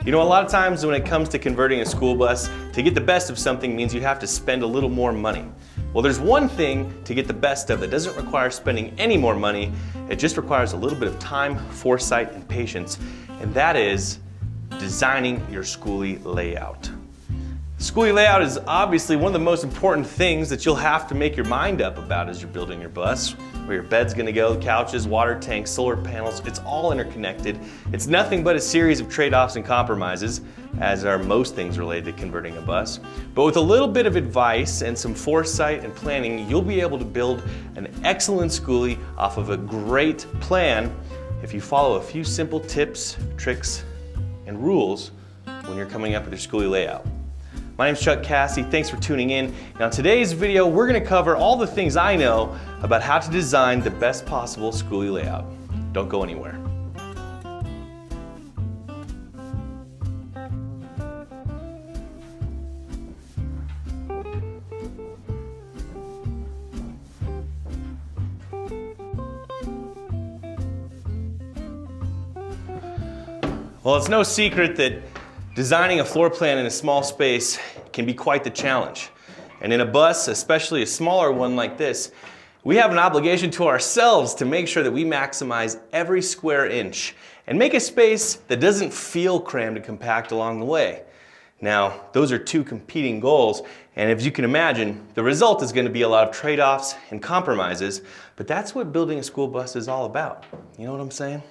You know, a lot of times when it comes to converting a school bus, to get the best of something means you have to spend a little more money. Well, there's one thing to get the best of that doesn't require spending any more money. It just requires a little bit of time, foresight, and patience, and that is designing your skoolie layout. Skoolie layout is obviously one of the most important things that you'll have to make your mind up about as you're building your bus. Where your bed's gonna go, couches, water tanks, solar panels, it's all interconnected. It's nothing but a series of trade-offs and compromises, as are most things related to converting a bus. But with a little bit of advice and some foresight and planning, you'll be able to build an excellent skoolie off of a great plan if you follow a few simple tips, tricks, and rules when you're coming up with your skoolie layout. My name's Chuck Cassie, thanks for tuning in. And on today's video, we're gonna cover all the things I know about how to design the best possible skoolie layout. Don't go anywhere. Well, it's no secret that designing a floor plan in a small space can be quite the challenge. And in a bus, especially a smaller one like this, we have an obligation to ourselves to make sure that we maximize every square inch and make a space that doesn't feel crammed and compact along the way. Now, those are two competing goals, and as you can imagine, the result is going to be a lot of trade-offs and compromises, but that's what building a school bus is all about. You know what I'm saying?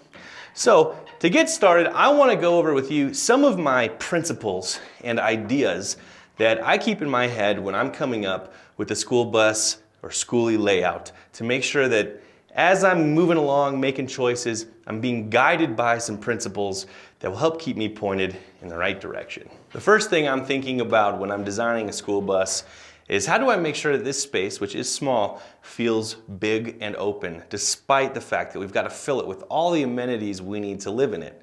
So, to get started, I want to go over with you some of my principles and ideas that I keep in my head when I'm coming up with the school bus or skoolie layout to make sure that as I'm moving along, making choices, I'm being guided by some principles that will help keep me pointed in the right direction. The first thing I'm thinking about when I'm designing a school bus is how do I make sure that this space, which is small, feels big and open, despite the fact that we've got to fill it with all the amenities we need to live in it?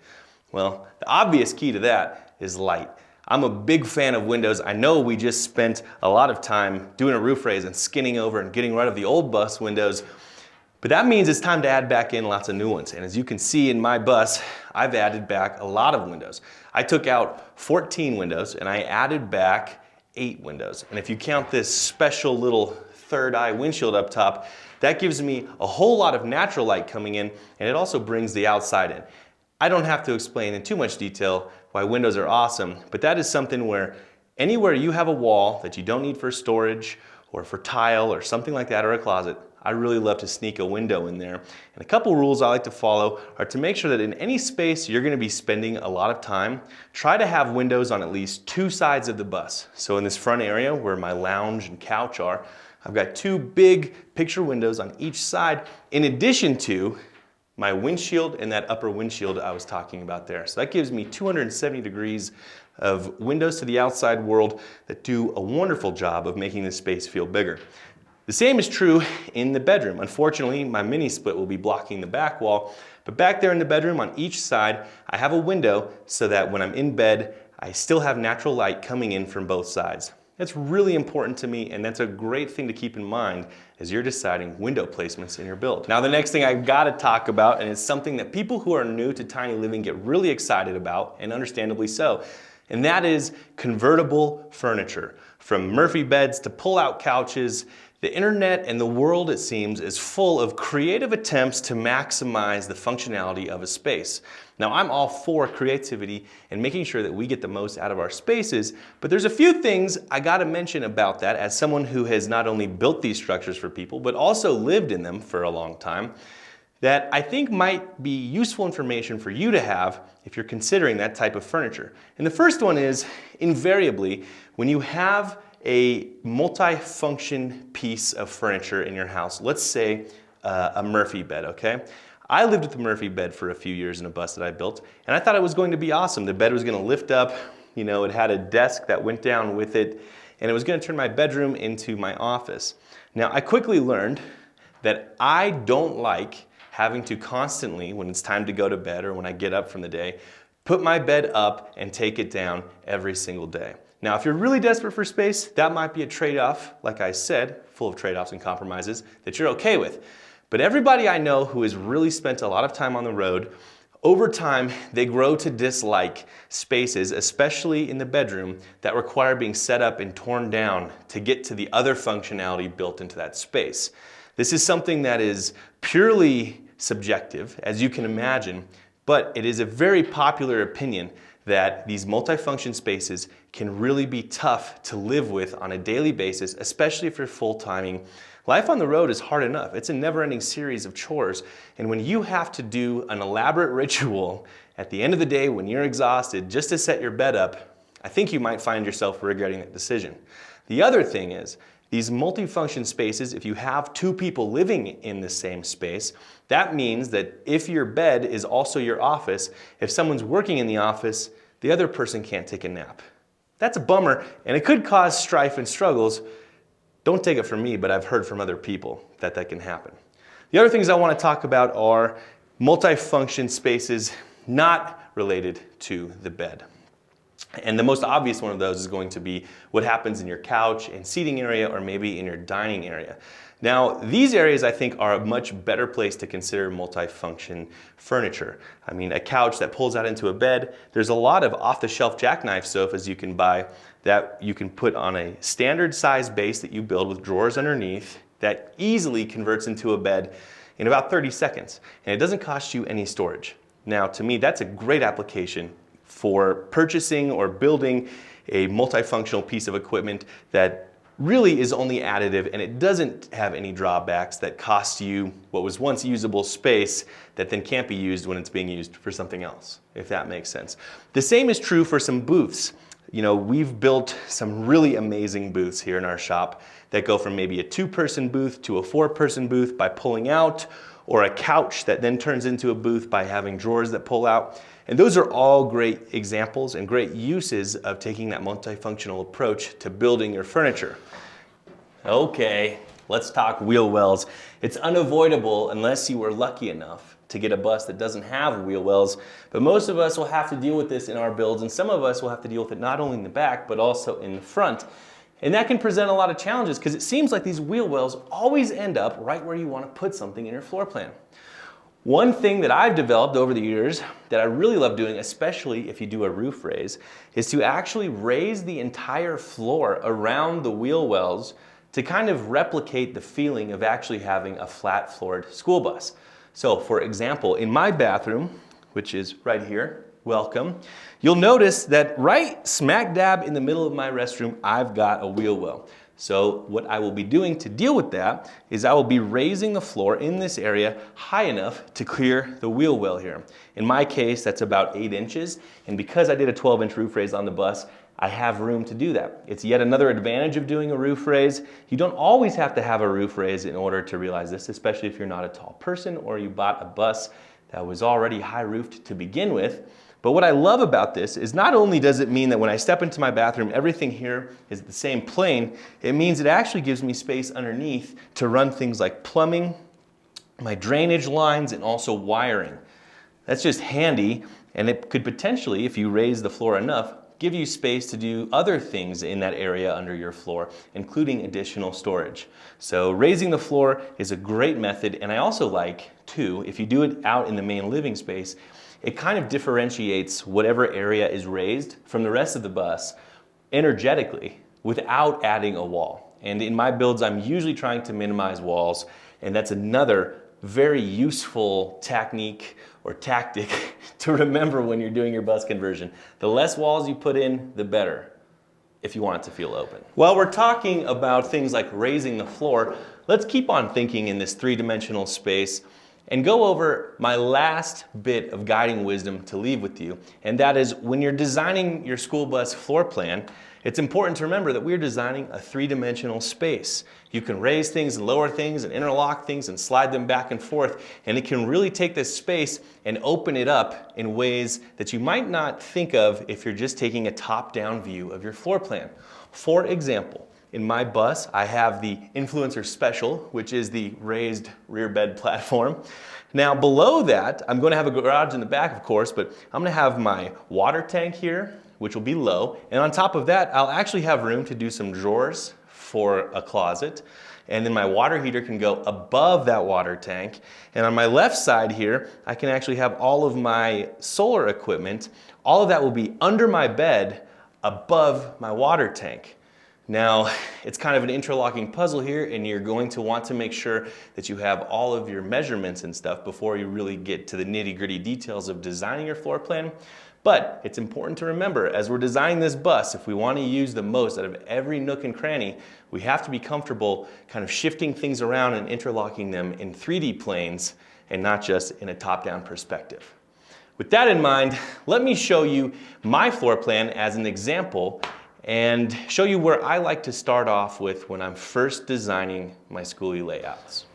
Well, the obvious key to that is light. I'm a big fan of windows. I know we just spent a lot of time doing a roof raise and skinning over and getting rid of the old bus windows, but that means it's time to add back in lots of new ones. And as you can see in my bus, I've added back a lot of windows. I took out 14 windows and I added back 8 windows. And if you count this special little third eye windshield up top, that gives me a whole lot of natural light coming in, and it also brings the outside in. I don't have to explain in too much detail why windows are awesome, but that is something where anywhere you have a wall that you don't need for storage or for tile or something like that, or a closet, I really love to sneak a window in there. And a couple rules I like to follow are to make sure that in any space you're going to be spending a lot of time, try to have windows on at least 2 sides of the bus. So in this front area where my lounge and couch are, I've got 2 big picture windows on each side, in addition to my windshield and that upper windshield I was talking about there. So that gives me 270 degrees of windows to the outside world that do a wonderful job of making this space feel bigger. The same is true in the bedroom. Unfortunately, my mini split will be blocking the back wall, but back there in the bedroom on each side, I have a window so that when I'm in bed, I still have natural light coming in from both sides. That's really important to me, and that's a great thing to keep in mind as you're deciding window placements in your build. Now, the next thing I've got to talk about, and it's something that people who are new to tiny living get really excited about, and understandably so, and that is convertible furniture. From Murphy beds to pull-out couches, the internet and the world, it seems, is full of creative attempts to maximize the functionality of a space. Now, I'm all for creativity and making sure that we get the most out of our spaces, but there's a few things I gotta mention about that as someone who has not only built these structures for people, but also lived in them for a long time, that I think might be useful information for you to have if you're considering that type of furniture. And the first one is, invariably, when you have a multi-function piece of furniture in your house, let's say a Murphy bed, okay? I lived with the Murphy bed for a few years in a bus that I built, and I thought it was going to be awesome. The bed was gonna lift up, you know, it had a desk that went down with it, and it was gonna turn my bedroom into my office. Now, I quickly learned that I don't like having to constantly, when it's time to go to bed or when I get up from the day, put my bed up and take it down every single day. Now, if you're really desperate for space, that might be a trade-off, like I said, full of trade-offs and compromises, that you're okay with. But everybody I know who has really spent a lot of time on the road Over time, they grow to dislike spaces, especially in the bedroom, that require being set up and torn down to get to the other functionality built into that space. This is something that is purely subjective, as you can imagine, but it is a very popular opinion that these multifunction spaces can really be tough to live with on a daily basis, especially if you're full-timing. Life on the road is hard enough. It's a never-ending series of chores, and when you have to do an elaborate ritual at the end of the day when you're exhausted just to set your bed up, I think you might find yourself regretting that decision. The other thing is, these multifunction spaces, if you have two people living in the same space, that means that if your bed is also your office, if someone's working in the office, the other person can't take a nap. That's a bummer, and it could cause strife and struggles. Don't take it from me, but I've heard from other people that that can happen. The other things I want to talk about are multifunction spaces not related to the bed. And the most obvious one of those is going to be what happens in your couch and seating area, or maybe in your dining area. Now, these areas I think are a much better place to consider multifunction furniture. I mean, a couch that pulls out into a bed, there's a lot of off-the-shelf jackknife sofas you can buy that you can put on a standard size base that you build with drawers underneath that easily converts into a bed in about 30 seconds. And it doesn't cost you any storage. Now, to me, that's a great application for purchasing or building a multifunctional piece of equipment that really is only additive, and it doesn't have any drawbacks that cost you what was once usable space that then can't be used when it's being used for something else, if that makes sense. The same is true for some booths. You know, we've built some really amazing booths here in our shop that go from maybe a 2-person booth to a 4-person booth by pulling out, or a couch that then turns into a booth by having drawers that pull out. And those are all great examples and great uses of taking that multifunctional approach to building your furniture. Okay, let's talk wheel wells. It's unavoidable unless you were lucky enough to get a bus that doesn't have wheel wells, but most of us will have to deal with this in our builds, and some of us will have to deal with it not only in the back, but also in the front. And that can present a lot of challenges because it seems like these wheel wells always end up right where you want to put something in your floor plan. One thing that I've developed over the years that I really love doing, especially if you do a roof raise, is to actually raise the entire floor around the wheel wells to kind of replicate the feeling of actually having a flat-floored school bus. So for example, in my bathroom, which is right here, welcome, you'll notice that right smack dab in the middle of my restroom, I've got a wheel well. So what I will be doing to deal with that is I will be raising the floor in this area high enough to clear the wheel well here. In my case, that's about 8 inches, and because I did a 12-inch roof raise on the bus, I have room to do that. It's yet another advantage of doing a roof raise. You don't always have to have a roof raise in order to realize this, especially if you're not a tall person or you bought a bus that was already high roofed to begin with. But what I love about this is not only does it mean that when I step into my bathroom, everything here is the same plane, it means it actually gives me space underneath to run things like plumbing, my drainage lines, and also wiring. That's just handy, and it could potentially, if you raise the floor enough, give you space to do other things in that area under your floor, including additional storage. So raising the floor is a great method, and I also like, too, if you do it out in the main living space, it kind of differentiates whatever area is raised from the rest of the bus energetically without adding a wall. And in my builds, I'm usually trying to minimize walls, and that's another very useful technique or tactic to remember when you're doing your bus conversion. The less walls you put in, the better, if you want it to feel open. While we're talking about things like raising the floor, let's keep on thinking in this 3-dimensional space and go over my last bit of guiding wisdom to leave with you. And that is, when you're designing your school bus floor plan, it's important to remember that we're designing a 3-dimensional space. You can raise things and lower things and interlock things and slide them back and forth, and it can really take this space and open it up in ways that you might not think of if you're just taking a top-down view of your floor plan. For example, in my bus, I have the Influencer Special, which is the raised rear bed platform. Now below that, I'm going to have a garage in the back, of course, but I'm going to have my water tank here, which will be low. And on top of that, I'll actually have room to do some drawers for a closet. and then my water heater can go above that water tank. And on my left side here, I can actually have all of my solar equipment. All of that will be under my bed above my water tank. Now, it's kind of an interlocking puzzle here, and you're going to want to make sure that you have all of your measurements and stuff before you really get to the nitty-gritty details of designing your floor plan. But it's important to remember, as we're designing this bus, if we want to use the most out of every nook and cranny, we have to be comfortable kind of shifting things around and interlocking them in 3D planes and not just in a top-down perspective. With that in mind, let me show you my floor plan as an example and show you where I like to start off with when I'm first designing my skoolie layouts.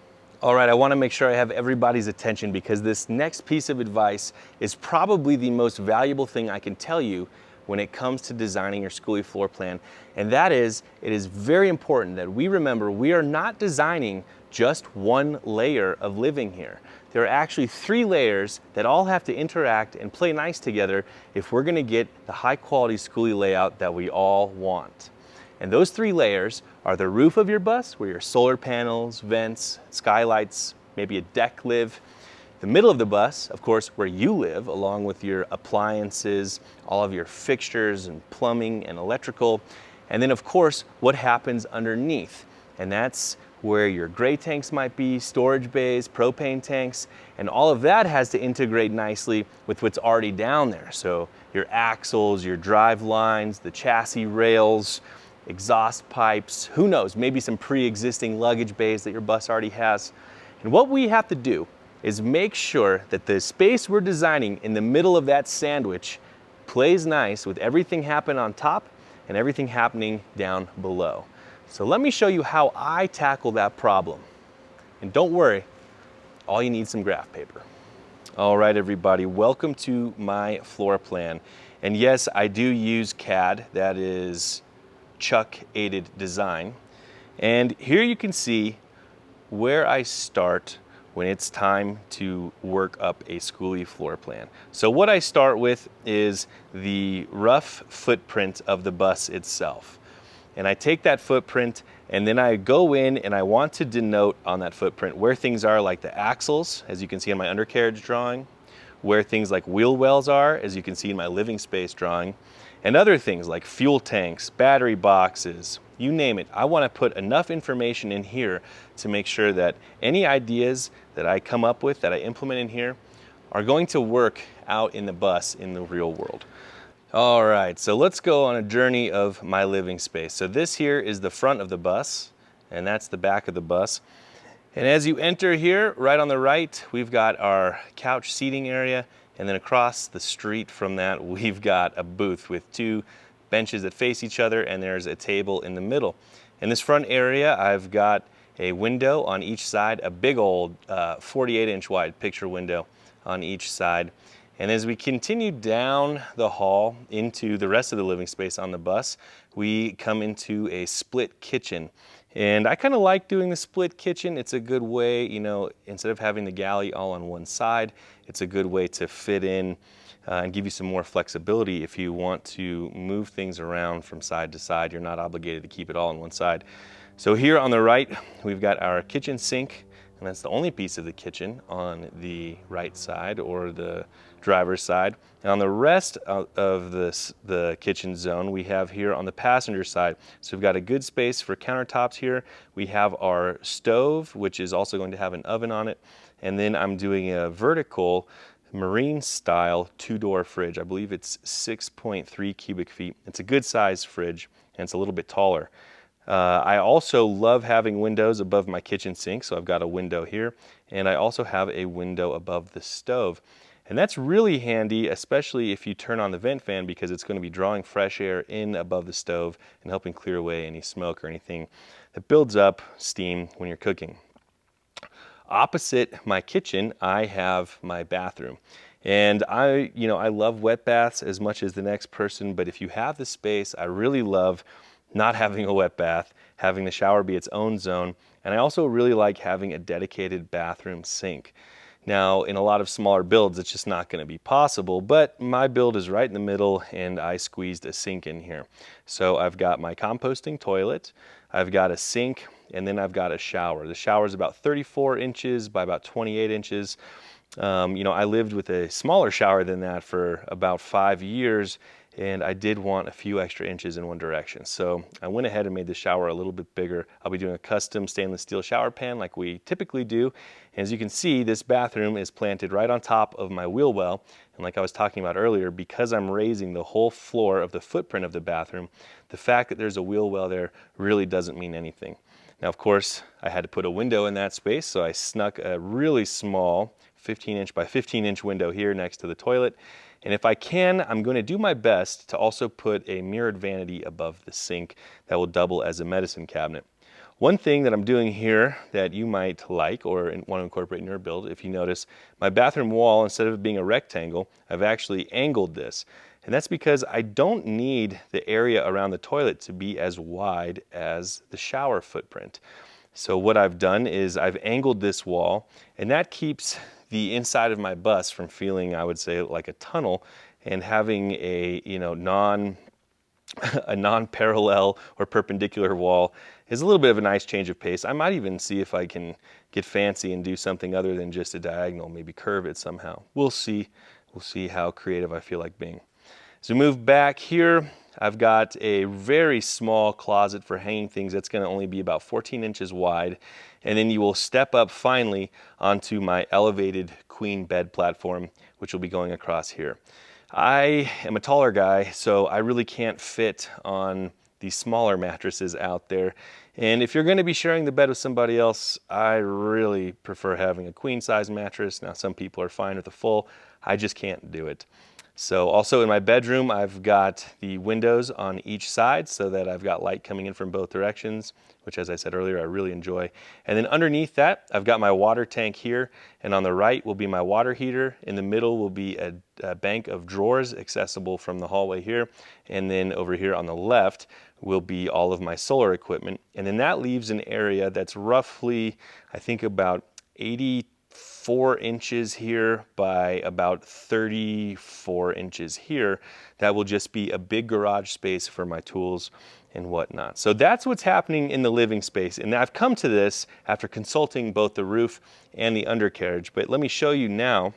All right, I want to make sure I have everybody's attention because this next piece of advice is probably the most valuable thing I can tell you when it comes to designing your skoolie floor plan. And that is, it is very important that we remember we are not designing just one layer of living here. There are actually 3 layers that all have to interact and play nice together if we're going to get the high quality skoolie layout that we all want. And those 3 layers are the roof of your bus, where your solar panels, vents, skylights, maybe a deck live. The middle of the bus, of course, where you live, along with your appliances, all of your fixtures and plumbing and electrical. And then, of course, what happens underneath. And that's where your gray tanks might be, storage bays, propane tanks, and all of that has to integrate nicely with what's already down there. So your axles, your drive lines, the chassis rails, exhaust pipes, who knows, maybe some pre-existing luggage bays that your bus already has. And what we have to do is make sure that the space we're designing in the middle of that sandwich plays nice with everything happening on top and everything happening down below. So let me show you how I tackle that problem. And don't worry, all you need is some graph paper. All right, everybody, welcome to my floor plan. And yes, I do use CAD, that is Chuck Aided Design. And here you can see where I start when it's time to work up a skoolie floor plan. So what I start with is the rough footprint of the bus itself. And I take that footprint and then I go in and I want to denote on that footprint where things are, like the axles, as you can see in my undercarriage drawing, where things like wheel wells are, as you can see in my living space drawing, and other things like fuel tanks, battery boxes, you name it. I want to put enough information in here to make sure that any ideas that I come up with, that I implement in here, are going to work out in the bus in the real world. All right, so let's go on a journey of my living space. So this here is the front of the bus, and that's the back of the bus. And as you enter here, right on the right, we've got our couch seating area, and then across the street from that, we've got a booth with 2 benches that face each other, and there's a table in the middle. In this front area, I've got a window on each side, a big old 48-inch wide picture window on each side. And as we continue down the hall into the rest of the living space on the bus, we come into a split kitchen. And I kind of like doing the split kitchen. It's a good way, you know, instead of having the galley all on one side, it's a good way to fit in and give you some more flexibility. If you want to move things around from side to side, you're not obligated to keep it all on one side. So here on the right, we've got our kitchen sink, and that's the only piece of the kitchen on the right side or the driver's side. And on the rest of the kitchen zone, we have here on the passenger side. So we've got a good space for countertops here. We have our stove, which is also going to have an oven on it. And then I'm doing a vertical marine style 2-door fridge. I believe it's 6.3 cubic feet. It's a good size fridge, and it's a little bit taller. I also love having windows above my kitchen sink, so I've got a window here, and I also have a window above the stove. And that's really handy, especially if you turn on the vent fan, because it's going to be drawing fresh air in above the stove and helping clear away any smoke or anything that builds up steam when you're cooking. Opposite my kitchen, I have my bathroom. And I love wet baths as much as the next person, but if you have the space, I really love not having a wet bath, having the shower be its own zone, and I also really like having a dedicated bathroom sink. Now, in a lot of smaller builds, it's just not going to be possible, but my build is right in the middle, and I squeezed a sink in here. So I've got my composting toilet, I've got a sink, and then I've got a shower. The shower is about 34 inches by about 28 inches. You know, I lived with a smaller shower than that for about 5 years, and I did want a few extra inches in one direction. So I went ahead and made the shower a little bit bigger. I'll be doing a custom stainless steel shower pan like we typically do. And as you can see, this bathroom is planted right on top of my wheel well. And like I was talking about earlier, because I'm raising the whole floor of the footprint of the bathroom, the fact that there's a wheel well there really doesn't mean anything. Now, of course, I had to put a window in that space, so I snuck a really small 15-inch by 15-inch window here next to the toilet. And if I can, I'm going to do my best to also put a mirrored vanity above the sink that will double as a medicine cabinet. One thing that I'm doing here that you might like or want to incorporate in your build, if you notice, my bathroom wall, instead of it being a rectangle, I've actually angled this. And that's because I don't need the area around the toilet to be as wide as the shower footprint. So what I've done is I've angled this wall, and that keeps the inside of my bus from feeling, I would say, like a tunnel, and having a, you know, non-parallel or perpendicular wall is a little bit of a nice change of pace. I might even see if I can get fancy and do something other than just a diagonal, maybe curve it somehow. We'll see. We'll see how creative I feel like being. As we move back here, I've got a very small closet for hanging things that's going to only be about 14 inches wide. And then you will step up finally onto my elevated queen bed platform, which will be going across here. I am a taller guy, so I really can't fit on these smaller mattresses out there. And if you're going to be sharing the bed with somebody else, I really prefer having a queen size mattress. Now, some people are fine with a full. I just can't do it. So also in my bedroom, I've got the windows on each side so that I've got light coming in from both directions, which, as I said earlier, I really enjoy. And then underneath that, I've got my water tank here, and on the right will be my water heater. In the middle will be a bank of drawers accessible from the hallway here. And then over here on the left will be all of my solar equipment. And then that leaves an area that's roughly, I think, about 84 inches here by about 34 inches here. That will just be a big garage space for my tools and whatnot. So that's what's happening in the living space. And I've come to this after consulting both the roof and the undercarriage. But let me show you now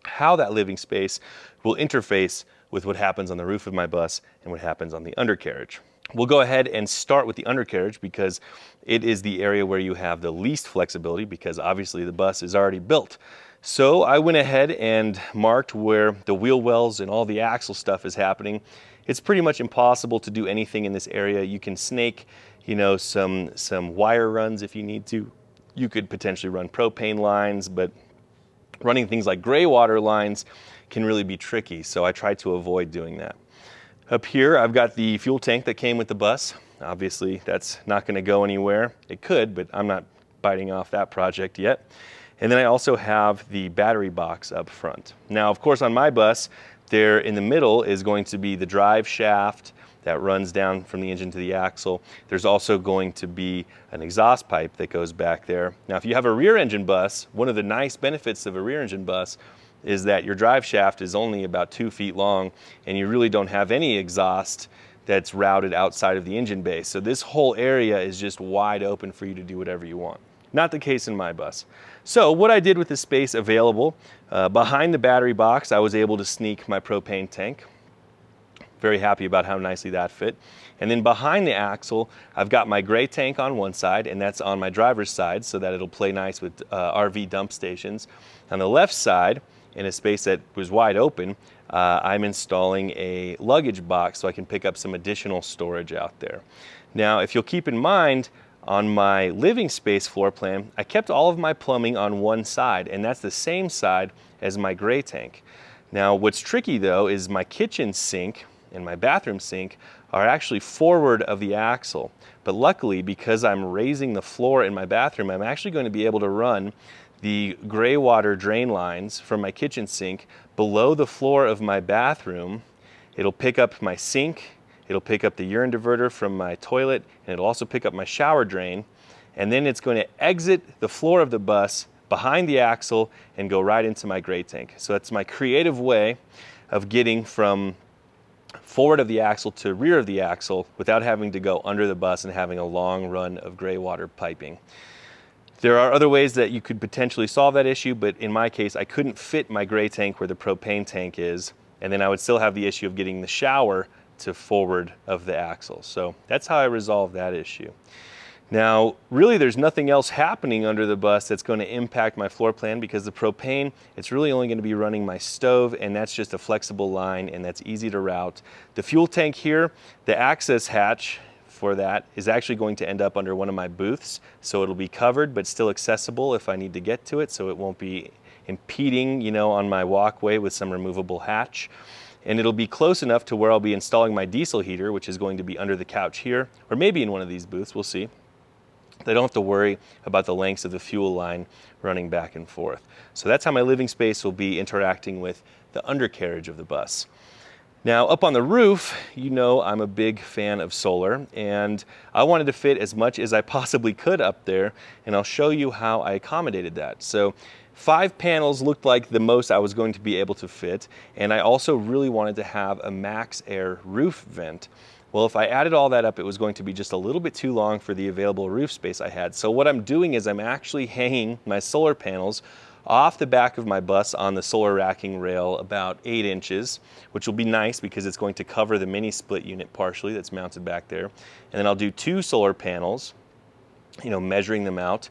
how that living space will interface with what happens on the roof of my bus and what happens on the undercarriage. We'll go ahead and start with the undercarriage because it is the area where you have the least flexibility, because obviously the bus is already built. So I went ahead and marked where the wheel wells and all the axle stuff is happening. It's pretty much impossible to do anything in this area. You can snake, you know, some wire runs if you need to. You could potentially run propane lines, but running things like gray water lines can really be tricky. So I tried to avoid doing that. Up here, I've got the fuel tank that came with the bus. Obviously, that's not going to go anywhere. It could, but I'm not biting off that project yet. And then I also have the battery box up front. Now, of course, on my bus, there in the middle is going to be the drive shaft that runs down from the engine to the axle. There's also going to be an exhaust pipe that goes back there. Now, if you have a rear engine bus, one of the nice benefits of a rear engine bus is that your drive shaft is only about 2 feet long, and you really don't have any exhaust that's routed outside of the engine bay. So this whole area is just wide open for you to do whatever you want. Not the case in my bus. So what I did with the space available, behind the battery box, I was able to sneak my propane tank. Very happy about how nicely that fit. And then behind the axle, I've got my gray tank on one side, and that's on my driver's side so that it'll play nice with RV dump stations. On the left side, in a space that was wide open, I'm installing a luggage box so I can pick up some additional storage out there. Now, if you'll keep in mind, on my living space floor plan, I kept all of my plumbing on one side, and that's the same side as my gray tank. Now, what's tricky though is my kitchen sink and my bathroom sink are actually forward of the axle. But luckily, because I'm raising the floor in my bathroom, I'm actually going to be able to run the gray water drain lines from my kitchen sink below the floor of my bathroom. It'll pick up my sink, it'll pick up the urine diverter from my toilet, and it'll also pick up my shower drain. And then it's going to exit the floor of the bus behind the axle and go right into my gray tank. So that's my creative way of getting from forward of the axle to rear of the axle without having to go under the bus and having a long run of gray water piping. There are other ways that you could potentially solve that issue, but in my case, I couldn't fit my gray tank where the propane tank is, and then I would still have the issue of getting the shower to forward of the axle. So that's how I resolved that issue. Now, really there's nothing else happening under the bus that's going to impact my floor plan, because the propane, it's really only going to be running my stove, and that's just a flexible line and that's easy to route. The fuel tank here, the access hatch for that is actually going to end up under one of my booths, so it'll be covered but still accessible if I need to get to it, so it won't be impeding, you know, on my walkway with some removable hatch. And it'll be close enough to where I'll be installing my diesel heater, which is going to be under the couch here, or maybe in one of these booths, we'll see. They don't have to worry about the lengths of the fuel line running back and forth. So that's how my living space will be interacting with the undercarriage of the bus. Now, up on the roof, you know I'm a big fan of solar, and I wanted to fit as much as I possibly could up there, and I'll show you how I accommodated that. So 5 panels looked like the most I was going to be able to fit, and I also really wanted to have a max air roof vent. Well, if I added all that up, it was going to be just a little bit too long for the available roof space I had. So what I'm doing is I'm actually hanging my solar panels off the back of my bus on the solar racking rail about 8 inches, which will be nice because it's going to cover the mini split unit partially that's mounted back there. And then I'll do 2 solar panels, you know, measuring them out.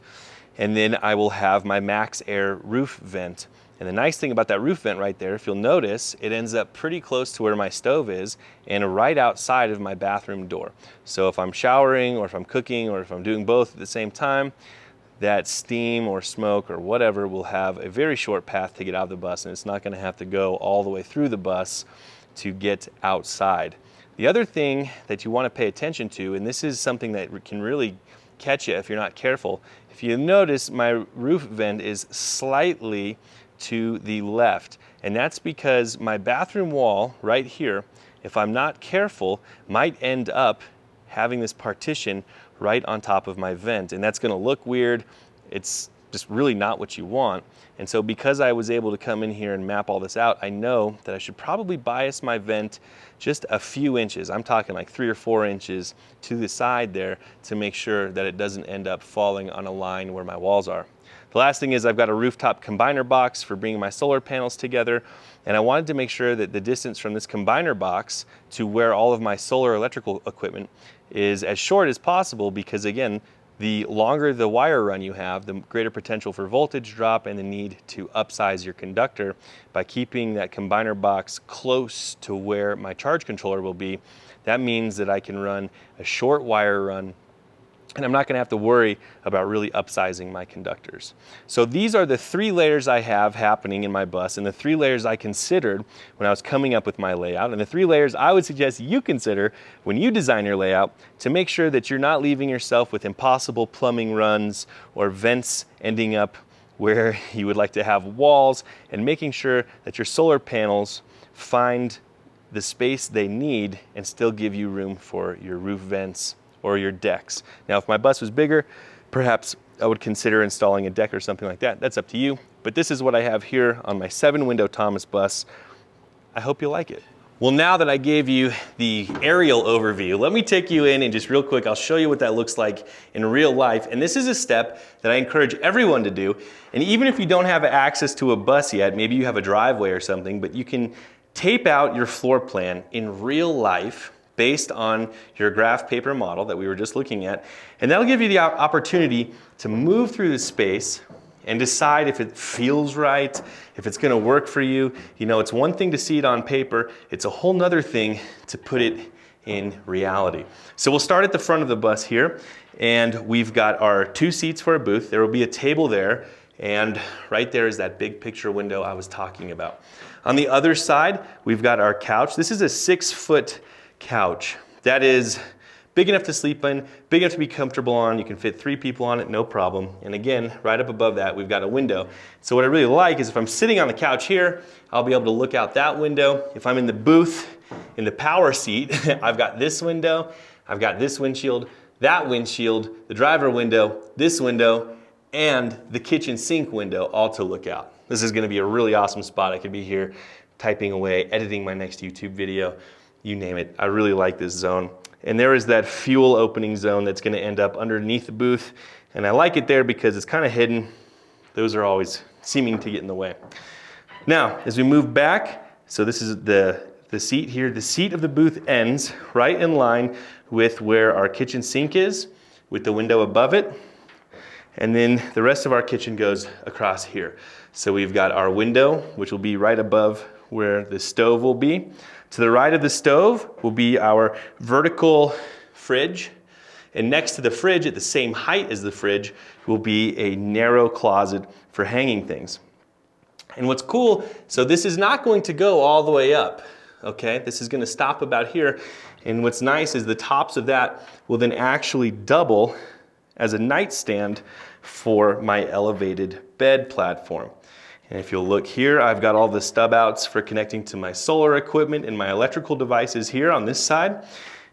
And then I will have my max air roof vent. And the nice thing about that roof vent right there, if you'll notice, it ends up pretty close to where my stove is and right outside of my bathroom door. So if I'm showering or if I'm cooking or if I'm doing both at the same time, that steam or smoke or whatever will have a very short path to get out of the bus, and it's not going to have to go all the way through the bus to get outside. The other thing that you want to pay attention to, and this is something that can really catch you if you're not careful, if you notice my roof vent is slightly to the left, and that's because my bathroom wall right here, if I'm not careful, might end up having this partition right on top of my vent, and that's going to look weird. It's just really not what you want. And so because I was able to come in here and map all this out, I know that I should probably bias my vent just a few inches. I'm talking like 3 or 4 inches to the side there to make sure that it doesn't end up falling on a line where my walls are. The last thing is I've got a rooftop combiner box for bringing my solar panels together, and I wanted to make sure that the distance from this combiner box to where all of my solar electrical equipment is as short as possible, because again, the longer the wire run you have, the greater potential for voltage drop and the need to upsize your conductor. By keeping that combiner box close to where my charge controller will be, that means that I can run a short wire run, and I'm not going to have to worry about really upsizing my conductors. So these are the 3 layers I have happening in my bus, and the 3 layers I considered when I was coming up with my layout, and the 3 layers I would suggest you consider when you design your layout to make sure that you're not leaving yourself with impossible plumbing runs or vents ending up where you would like to have walls, and making sure that your solar panels find the space they need and still give you room for your roof vents or your decks. Now, if my bus was bigger, perhaps I would consider installing a deck or something like that. That's up to you. But this is what I have here on my 7-window Thomas bus. I hope you like it. Well, now that I gave you the aerial overview, let me take you in and just real quick, I'll show you what that looks like in real life. And this is a step that I encourage everyone to do. And even if you don't have access to a bus yet, maybe you have a driveway or something, but you can tape out your floor plan in real life based on your graph paper model that we were just looking at. And that'll give you the opportunity to move through the space and decide if it feels right, if it's gonna work for you. You know, it's one thing to see it on paper, it's a whole nother thing to put it in reality. So we'll start at the front of the bus here, and we've got our 2 seats for a booth. There will be a table there, and right there is that big picture window I was talking about. On the other side, we've got our couch. This is a 6-foot couch that is big enough to sleep in, big enough to be comfortable on. You can fit 3 people on it, no problem. And again, right up above that, we've got a window. So what I really like is if I'm sitting on the couch here, I'll be able to look out that window. If I'm in the booth, in the power seat, I've got this window, I've got this windshield, that windshield, the driver window, this window, and the kitchen sink window all to look out. This is gonna be a really awesome spot. I could be here typing away, editing my next YouTube video, you name it. I really like this zone. And there is that fuel opening zone that's gonna end up underneath the booth. And I like it there because it's kind of hidden. Those are always seeming to get in the way. Now, as we move back, so this is the seat here. The seat of the booth ends right in line with where our kitchen sink is, with the window above it. And then the rest of our kitchen goes across here. So we've got our window, which will be right above where the stove will be. To the right of the stove will be our vertical fridge. And next to the fridge, at the same height as the fridge, will be a narrow closet for hanging things. And what's cool, so this is not going to go all the way up, okay? This is gonna stop about here. And what's nice is the tops of that will then actually double as a nightstand for my elevated bed platform. And if you'll look here, I've got all the stub outs for connecting to my solar equipment and my electrical devices here on this side.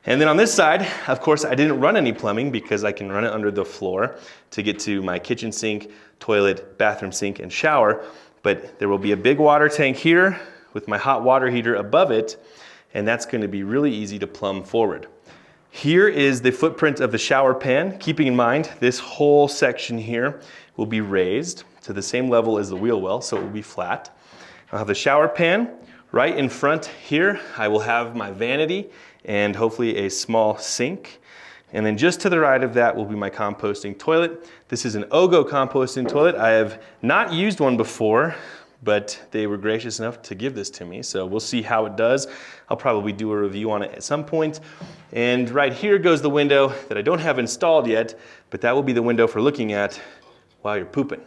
And then on this side, of course, I didn't run any plumbing because I can run it under the floor to get to my kitchen sink, toilet, bathroom sink, and shower. But there will be a big water tank here with my hot water heater above it, and that's going to be really easy to plumb forward. Here is the footprint of the shower pan, keeping in mind this whole section here will be raised to the same level as the wheel well, so it will be flat. I'll have the shower pan. Right in front here, I will have my vanity and hopefully a small sink. And then just to the right of that will be my composting toilet. This is an Ogo composting toilet. I have not used one before, but they were gracious enough to give this to me, so we'll see how it does. I'll probably do a review on it at some point. And right here goes the window that I don't have installed yet, but that will be the window for looking at while you're pooping.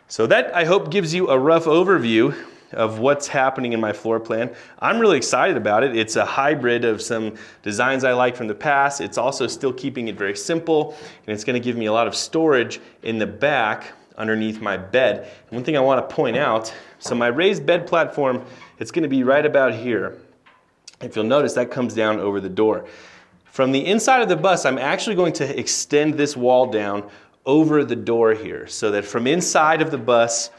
So that, I hope, gives you a rough overview of what's happening in my floor plan. I'm really excited about it. It's a hybrid of some designs I liked from the past. It's also still keeping it very simple, and it's gonna give me a lot of storage in the back underneath my bed. And one thing I want to point out, so my raised bed platform, it's going to be right about here. If you'll notice, that comes down over the door. From the inside of the bus, I'm actually going to extend this wall down over the door here, so that from inside of the bus,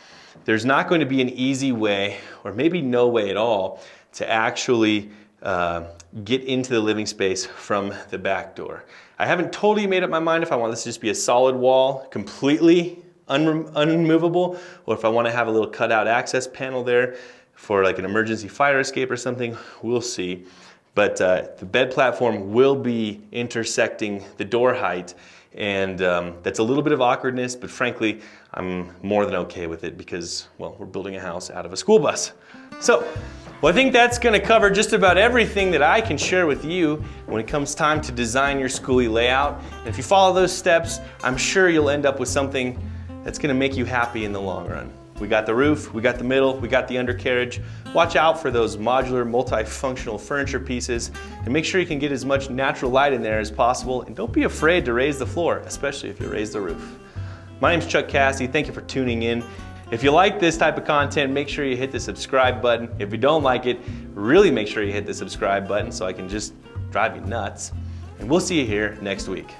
there's not going to be an easy way, or maybe no way at all, to actually get into the living space from the back door. I haven't totally made up my mind if I want this to just be a solid wall, completely unmovable, or if I want to have a little cutout access panel there for like an emergency fire escape or something, we'll see. But the bed platform will be intersecting the door height, and that's a little bit of awkwardness, but frankly, I'm more than okay with it because, well, we're building a house out of a school bus. So, well, I think that's going to cover just about everything that I can share with you when it comes time to design your skoolie layout. And if you follow those steps, I'm sure you'll end up with something that's gonna make you happy in the long run. We got the roof, we got the middle, we got the undercarriage. Watch out for those modular, multifunctional furniture pieces, and make sure you can get as much natural light in there as possible, and don't be afraid to raise the floor, especially if you raise the roof. My name's Chuck Cassidy, thank you for tuning in. If you like this type of content, make sure you hit the subscribe button. If you don't like it, really make sure you hit the subscribe button so I can just drive you nuts. And we'll see you here next week.